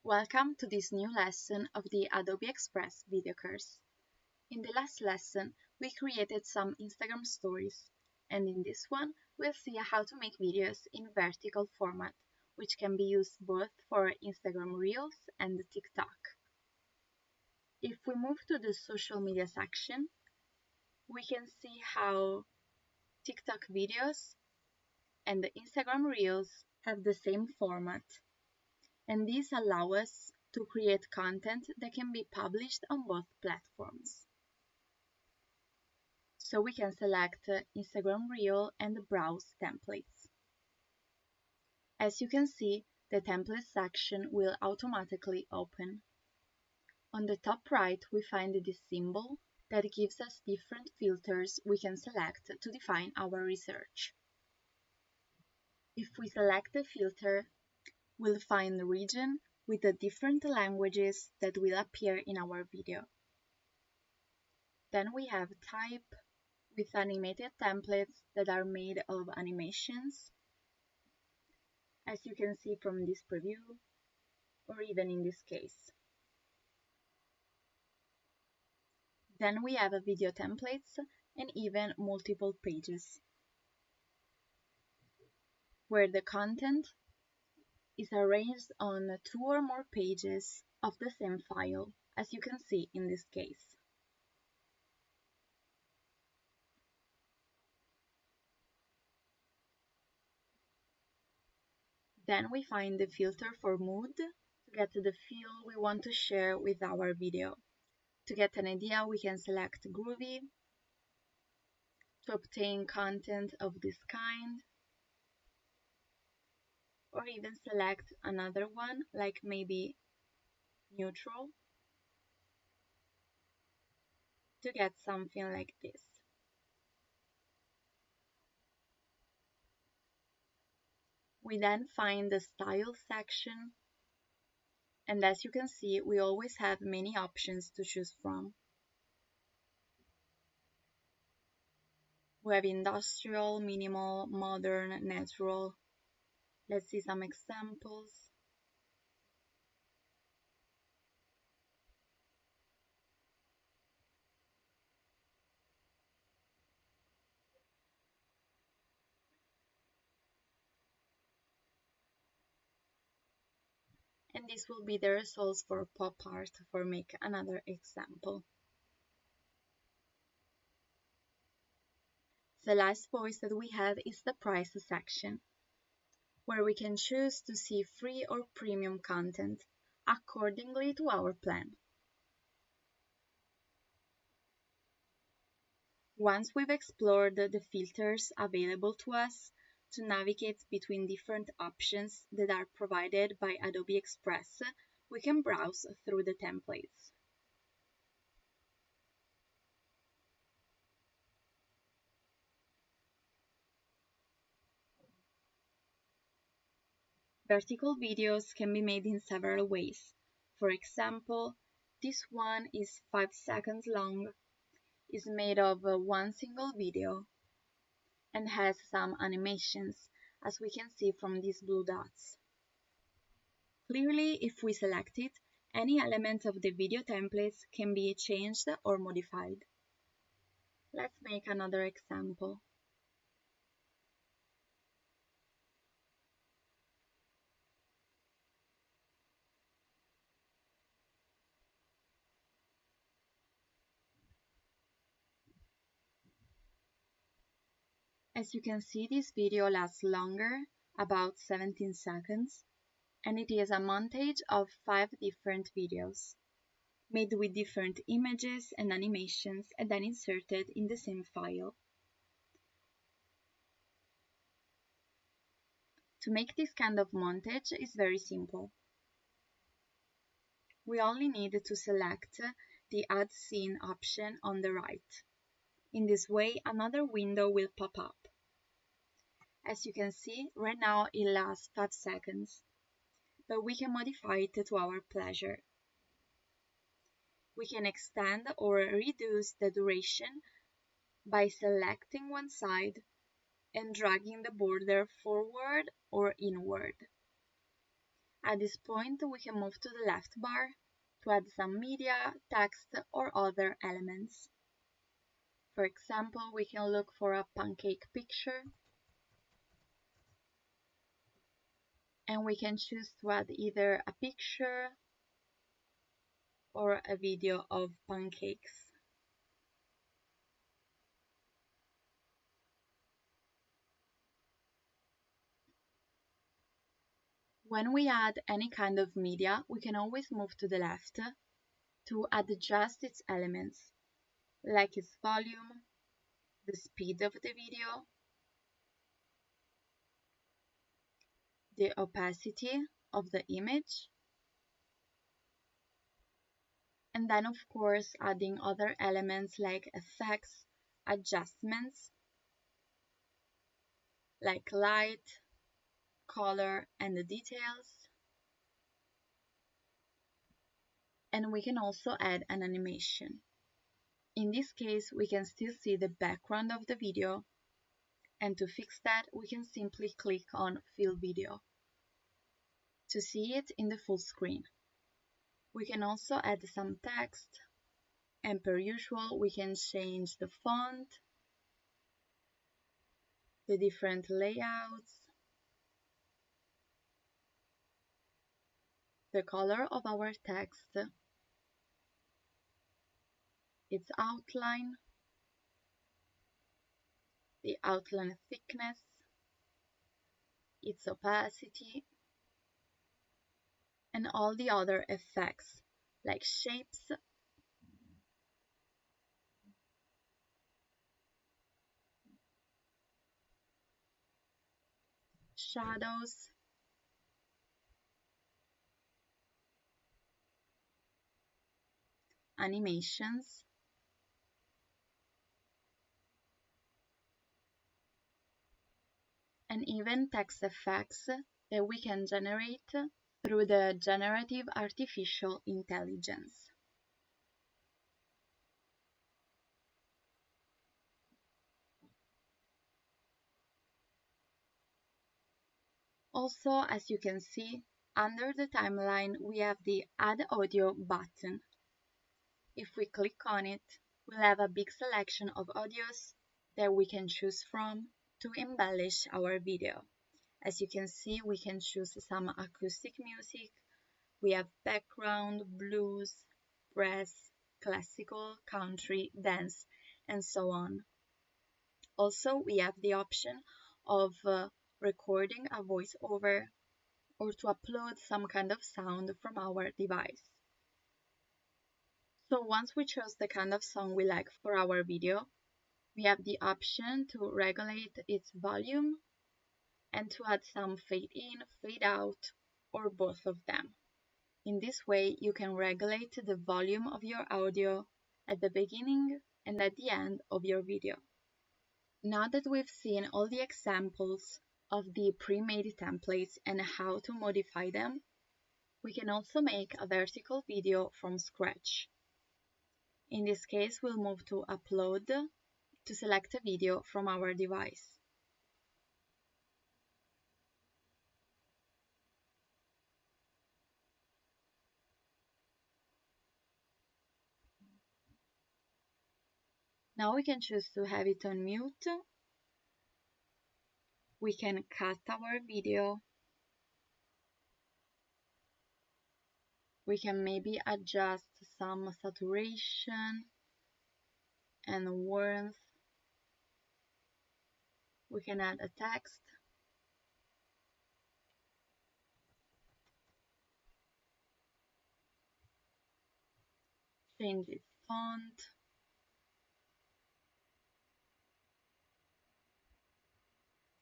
Welcome to this new lesson of the Adobe Express video course. In the last lesson, we created some Instagram stories, and in this one, we'll see how to make videos in vertical format, which can be used both for Instagram Reels and TikTok. If we move to the social media section, we can see how TikTok videos and the Instagram Reels have the same format. And these allow us to create content that can be published on both platforms. So we can select Instagram Reel and browse templates. As you can see, the template section will automatically open. On the top right, we find this symbol that gives us different filters we can select to define our research. If we select the filter, we'll find the region with the different languages that will appear in our video. Then we have type with animated templates that are made of animations, as you can see from this preview, or even in this case. Then we have video templates and even multiple pages, where the content is arranged on 2 or more pages of the same file, as you can see in this case. Then we find the filter for mood to get the feel we want to share with our video. To get an idea, we can select groovy to obtain content of this kind, or even select another one, like maybe neutral, to get something like this. We then find the style section, and as you can see, we always have many options to choose from. We have industrial, minimal, modern, natural. Let's see some examples. And this will be the results for pop art, for make another example. The last voice that we have is the price section, where we can choose to see free or premium content accordingly to our plan. Once we've explored the filters available to us to navigate between different options that are provided by Adobe Express, we can browse through the templates. Vertical videos can be made in several ways. For example, this one is 5 seconds long, is made of one single video, and has some animations, as we can see from these blue dots. Clearly, if we select it, any element of the video templates can be changed or modified. Let's make another example. As you can see, this video lasts longer, about 17 seconds, and it is a montage of 5 different videos, made with different images and animations and then inserted in the same file. To make this kind of montage is very simple. We only need to select the Add Scene option on the right. In this way, another window will pop up. As you can see, right now it lasts 5 seconds, but we can modify it to our pleasure. We can extend or reduce the duration by selecting one side and dragging the border forward or inward. At this point, we can move to the left bar to add some media, text, or other elements. For example, we can look for a pancake picture, and we can choose to add either a picture or a video of pancakes. When we add any kind of media, we can always move to the left to adjust its elements, like its volume, the speed of the video, the opacity of the image, and then of course adding other elements like effects, adjustments, like light, color, and the details. And we can also add an animation. In this case, we can still see the background of the video, and to fix that, we can simply click on Fill Video to see it in the full screen. We can also add some text, and per usual, we can change the font, the different layouts, the color of our text, its outline, the outline thickness, its opacity, and all the other effects like shapes, shadows, animations, and even text effects that we can generate through the generative artificial intelligence. Also, as you can see, under the timeline we have the Add Audio button. If we click on it, we'll have a big selection of audios that we can choose from to embellish our video. As you can see, we can choose some acoustic music. We have background, blues, brass, classical, country, dance, and so on. Also, we have the option of recording a voiceover or to upload some kind of sound from our device. So once we chose the kind of song we like for our video, we have the option to regulate its volume and to add some fade in, fade out, or both of them. In this way, you can regulate the volume of your audio at the beginning and at the end of your video. Now that we've seen all the examples of the pre-made templates and how to modify them, we can also make a vertical video from scratch. In this case, we'll move to Upload to select a video from our device. Now we can choose to have it on mute. We can cut our video. We can maybe adjust some saturation and warmth. We can add a text. Change its font.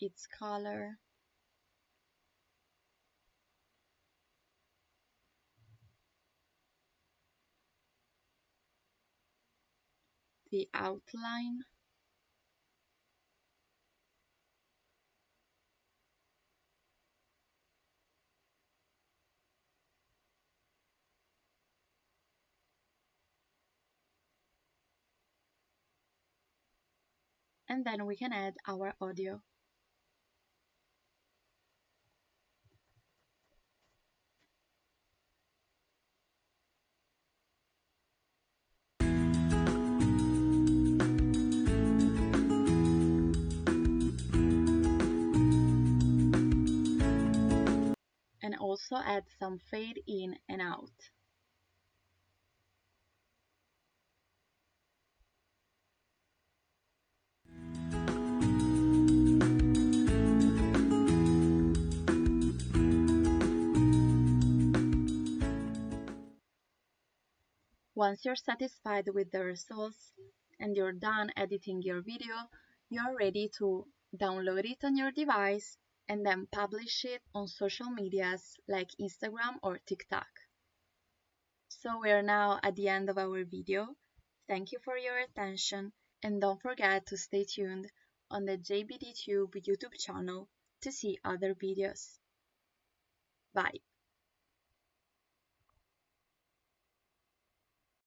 Its color. The outline. And then we can add our audio. also add some fade in and out. Once you're satisfied with the results and you're done editing your video, you're ready to download it on your device and then publish it on social medias like Instagram or TikTok. So we're now at the end of our video. Thank you for your attention and don't forget to stay tuned on the JBDTube YouTube channel to see other videos. Bye!